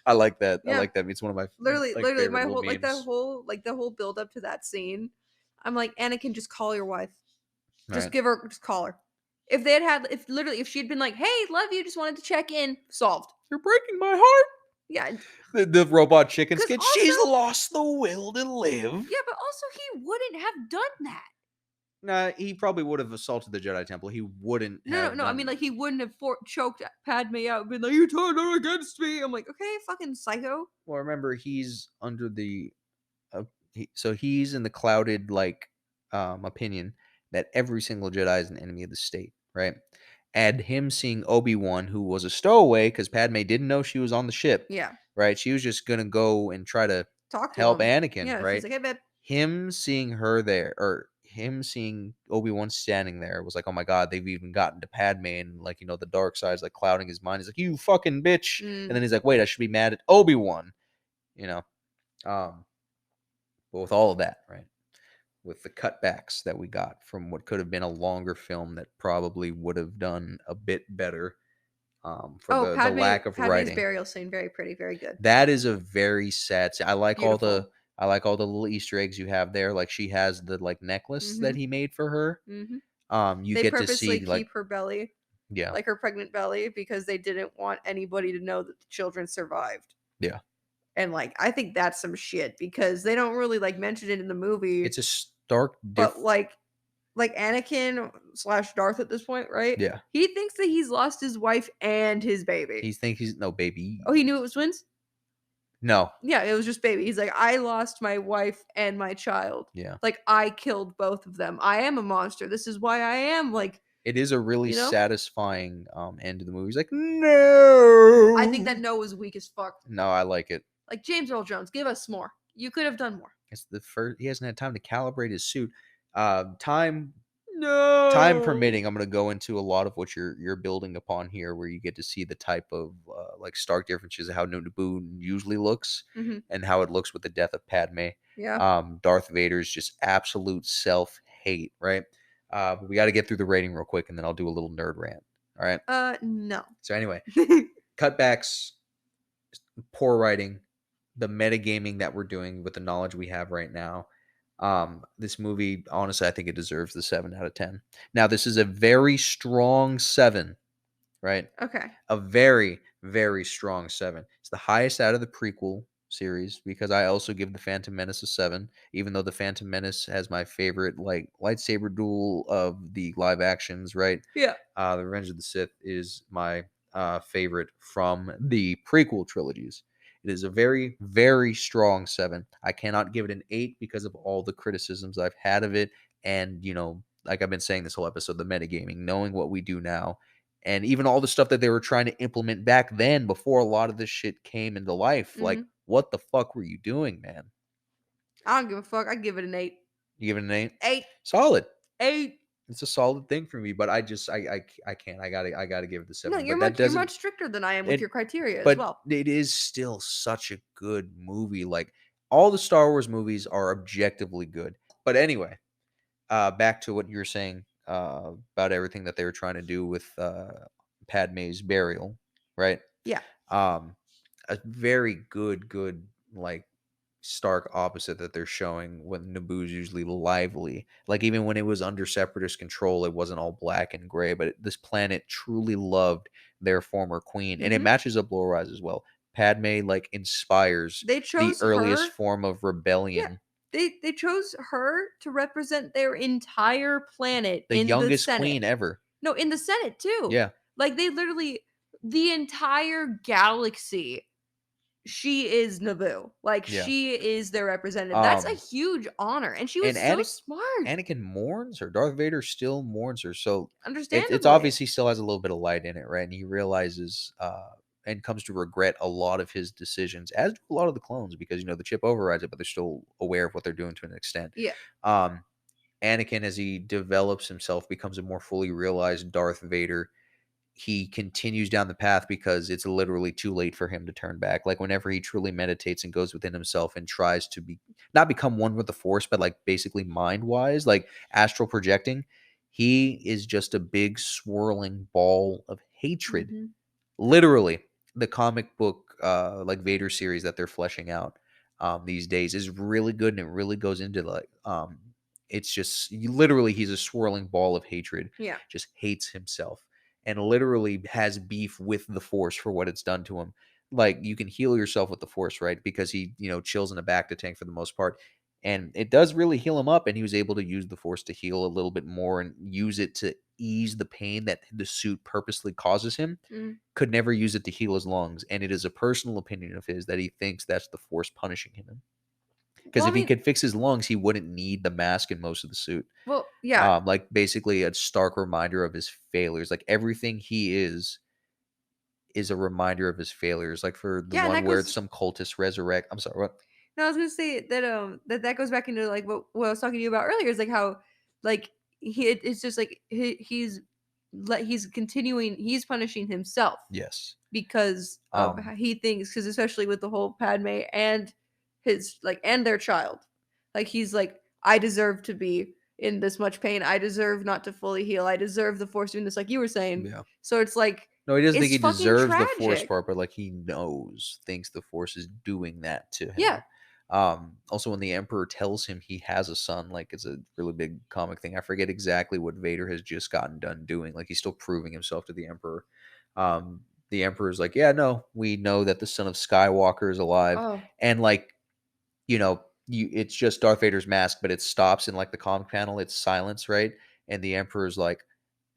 I like that. I Yeah. like that. It's one of my Literally, favorite my little whole memes. the whole build up to that scene. I'm like, Anakin, just call your wife. Just Right. just call her. If they if she'd been like, hey, love you, just wanted to check in, solved. You're breaking my heart. Yeah. The robot chicken 'Cause skit. also- She's lost the will to live. Yeah, but also he wouldn't have done that. Nah, he probably would have assaulted the Jedi Temple. He wouldn't have. No. I mean, like he wouldn't have choked Padme out and been like, "You turned her against me." I'm like, okay, fucking psycho. Well, remember, he's under the. So he's in the clouded opinion that every single Jedi is an enemy of the state, right? And him seeing Obi-Wan, who was a stowaway because Padme didn't know she was on the ship, Yeah. right? She was just gonna go and try to Talk to help him. Anakin, Yeah. right? She's like, hey, babe. Him seeing her there, or him seeing Obi-Wan standing there was like, "Oh my god, they've even gotten to Padme," and, like, the dark side's, like, clouding his mind. He's like, "You fucking bitch." And Mm. then he's like, "Wait, I should be mad at Obi-Wan," you know? Um, but with all of that, right? With the cutbacks that we got from what could have been a longer film that probably would have done a bit better, for Oh, the lack of Padme's writing. burial scene, very pretty, very good. That is a very sad I like all the Beautiful. little Easter eggs you have there, like, she has the, like, necklace that Mhm, he made for her. mhm. You They get to purposely see, like, keep her belly, yeah, like her pregnant belly, because they didn't want anybody to know that the children survived. yeah. And, like, I think that's some shit because they don't really, like, mention it in the movie, It's a stark but, diff like Anakin slash Darth at this point, right? yeah. He thinks that he's lost his wife and his baby. He's no baby. Oh, he knew it was twins? No. Yeah, it was just baby. He's like, "I lost my wife and my child. Yeah. Like, I killed both of them. I am a monster. This is why I am like," It is a really you know? satisfying, end to the movie. He's like, I think that "No." no was weak as fuck. No, I like it. Like, James Earl Jones, give us more. You could have done more. It's the first he hasn't had time to calibrate his suit. Time No. permitting, I'm gonna go into a lot of what you're building upon here, where you get to see the type of, like, stark differences of how Naboo usually looks Mhm. and how it looks with the death of Padme. Yeah. Darth Vader's just absolute self-hate, right? But we gotta get through the rating real quick, and then I'll do a little nerd rant, alright? No. So, anyway, cutbacks, poor writing, the metagaming that we're doing with the knowledge we have right now. This movie, honestly, I think it deserves the 7 out of 10. Now, this is a very strong 7, right? Okay. A very, very strong 7. It's the highest out of the prequel series because I also give the Phantom Menace a 7, even though the Phantom Menace has my favorite, like, lightsaber duel of the live actions, right? Yeah. The Revenge of the Sith is my favorite from the prequel trilogies. It is a very, very strong 7. I cannot give it an 8 because of all the criticisms I've had of it. And, like I've been saying this whole episode, the metagaming, knowing what we do now, and even all the stuff that they were trying to implement back then before a lot of this shit came into life. Like, Mhm. what the fuck were you doing, man? I don't give a fuck. I give it an 8. You give it an 8? 8. Solid. 8. It's a solid thing for me, but I just I can't. I gotta give it the No, 7. But that you're doesn't much stricter than I am with it your criteria as but well. it is still such a good movie. Like, all the Star Wars movies are objectively good. But anyway, back to what you were saying about everything that they were trying to do with Padme's burial, right? Yeah. Um, a very good, like, stark opposite that they're showing when Naboo's usually lively. Like, even when it was under separatist control, it wasn't all black and gray, but this planet truly loved their former queen, and it Mhm. matches up Lore Rise as well. Padme, like, inspires They the chose earliest her. form of Yeah. rebellion. They chose her to represent their entire planet The in the youngest Senate. queen ever. No, in the Senate too. Yeah, Like, they literally the entire galaxy, she is Naboo. Like, yeah. she is their representative. That's a Um, huge honor, and she and was so smart. Anakin mourns her. Darth Vader still mourns her. So it's Understandably. obviously still has a little bit of light in it, right? And he realizes and comes to regret a lot of his decisions, as do a lot of the clones, because the chip overrides it, but they're still aware of what they're doing to an extent. Yeah. Um, Anakin, as he develops himself, becomes a more fully realized Darth Vader. He continues down the path because it's literally too late for him to turn back. Like, whenever he truly meditates and goes within himself and tries to be not become one with the force, but, like, basically mind wise, like astral projecting, he is just a big swirling ball of hatred. Mhm. Literally, the comic book, like, Vader series that they're fleshing out, these days is really good, and it really goes into, like, it's just literally he's a swirling ball of hatred, Yeah. just hates himself, and literally has beef with the Force for what it's done to him. Like, you can heal yourself with the Force, right? Because he, chills in a bacta tank for the most part, and it does really heal him up, and he was able to use the Force to heal a little bit more and use it to ease the pain that the suit purposely causes him. Mhm. Could never use it to heal his lungs, and it is a personal opinion of his that he thinks that's the Force punishing him. Because Well, I if he mean, could fix his lungs, he wouldn't need the mask and most of the suit. yeah. Like, basically a stark reminder of his failures. Like, everything he is a reminder of his failures. Like, for the Yeah, and one that where goes some cultists resurrect. I'm sorry, what? no, I was gonna say that, that goes back into, like, what I was talking to you about earlier is, like, how like it's just like he's continuing, he's punishing himself Yes. because of Um, how he thinks, because especially with the whole Padme and his like and their child, like he's like, I deserve to be in this much pain, I deserve not to fully heal, I deserve the force doing this, like you were saying. yeah. So it's like, No, he doesn't think it's he fucking deserves the force tragic. part, but like he thinks the force is doing that to Yeah. him. Also, when the Emperor tells him he has a son, like it's a really big comic thing. I forget exactly what Vader has just gotten done doing. Like he's still proving himself to the Emperor. Um, the Emperor's like, yeah, no, we know that the son of Skywalker is alive, Oh, and like it's just Darth Vader's mask, but it stops in like the comic panel. It's silence, right? And the Emperor's like,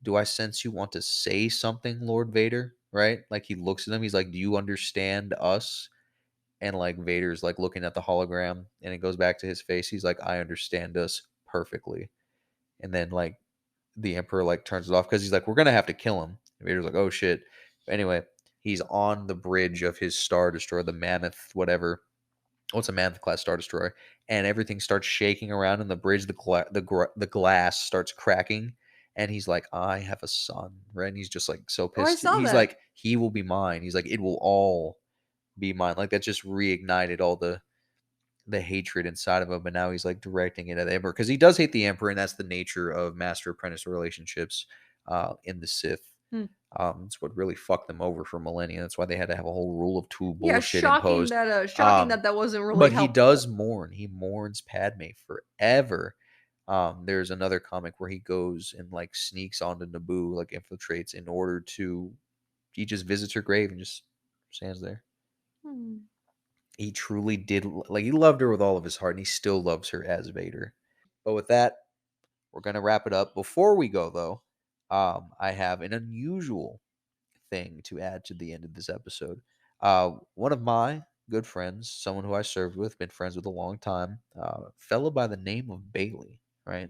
do I sense you want to say something, Lord Vader? Right? Like he looks at him. He's like, do you understand us? And like Vader's like looking at the hologram and it goes back to his face. He's like, I understand us perfectly. And then like the Emperor like turns it off because he's like, we're going to have to kill him. And Vader's like, oh shit. But anyway, he's on the bridge of his Star Destroyer, the Mammoth, whatever. Oh, it's a Mammoth class Star Destroyer. And everything starts shaking around in the bridge. The glass starts cracking and he's like, I have a son, right? And he's just like so oh, I pissed. saw He's that. like, he will be mine. He's like, it will all be mine. Like that just reignited all the hatred inside of him, but now he's like directing it at the Emperor because he does hate the Emperor, and that's the nature of master apprentice relationships in the Sith. Hmm. It's what really fucked them over for millennia. That's why they had to have a whole rule of two Yeah, bullshit imposed. shocking that that wasn't really But he does helpful. mourn. He mourns Padme forever. There's another comic where he goes and like sneaks onto Naboo, like infiltrates in order to. He just visits her grave and just stands there. Hmm. He truly did like he loved her with all of his heart, and he still loves her as Vader. But with that, we're gonna wrap it up. Before we go though, I have an unusual thing to add to the end of this episode. One of my good friends, someone who I served with, been friends with a long time, fellow by the name of Bailey, right?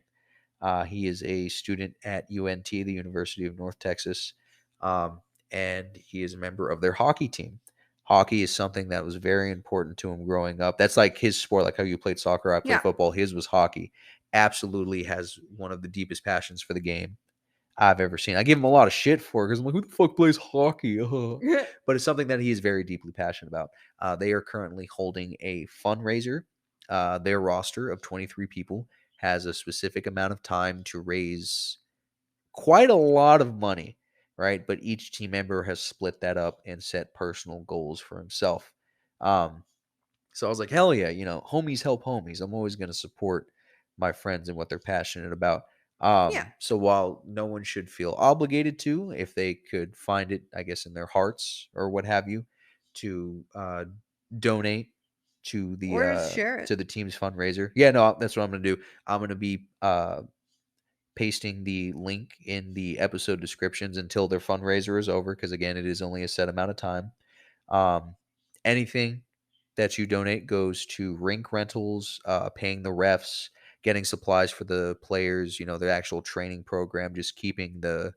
He is a student at UNT, the University of North Texas, um, and he is a member of their hockey team. Hockey is something that was very important to him growing up. That's like his sport, like how you played soccer, I played Yeah. football. His was hockey. Absolutely has one of the deepest passions for the game I've ever seen. I give him a lot of shit for it because I'm like, who the fuck plays hockey? But it's something that he is very deeply passionate about. They are currently holding a fundraiser. Their roster of 23 people has a specific amount of time to raise quite a lot of money, right? But each team member has split that up and set personal goals for himself. Um, so I was like, hell yeah, homies help homies. I'm always going to support my friends and what they're passionate about. Yeah. So while no one should feel obligated to, if they could find it, I guess, in their hearts or what have you, to donate Or just share it. to the team's fundraiser. Yeah, no, that's what I'm going to do. I'm going to be pasting the link in the episode descriptions until their fundraiser is over, because again, it is only a set amount of time. Um, Anything that you donate goes to rink rentals, paying the refs, getting supplies for the players, the actual training program, just keeping the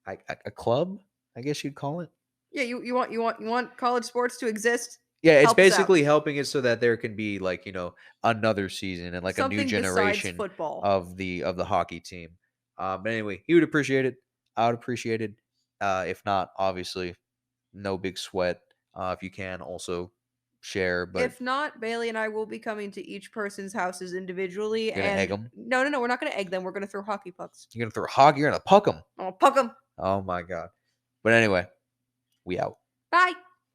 a club, I guess you'd call it. Yeah, you want college sports to exist? Yeah, it's Help us out. basically helping it so that there can be like, another season and like a new Something besides generation football. of the hockey team. But anyway, he would appreciate it. I would appreciate it. If not, obviously, no big sweat. If you can also share, but If not, Bailey and I will be coming to each person's houses individually, you're gonna egg and them. no, no, no, we're not going to egg them. We're going to throw hockey pucks. You're gonna throw a hog. You're gonna puck them. Oh, puck them. Oh my god. But anyway, we out. Bye.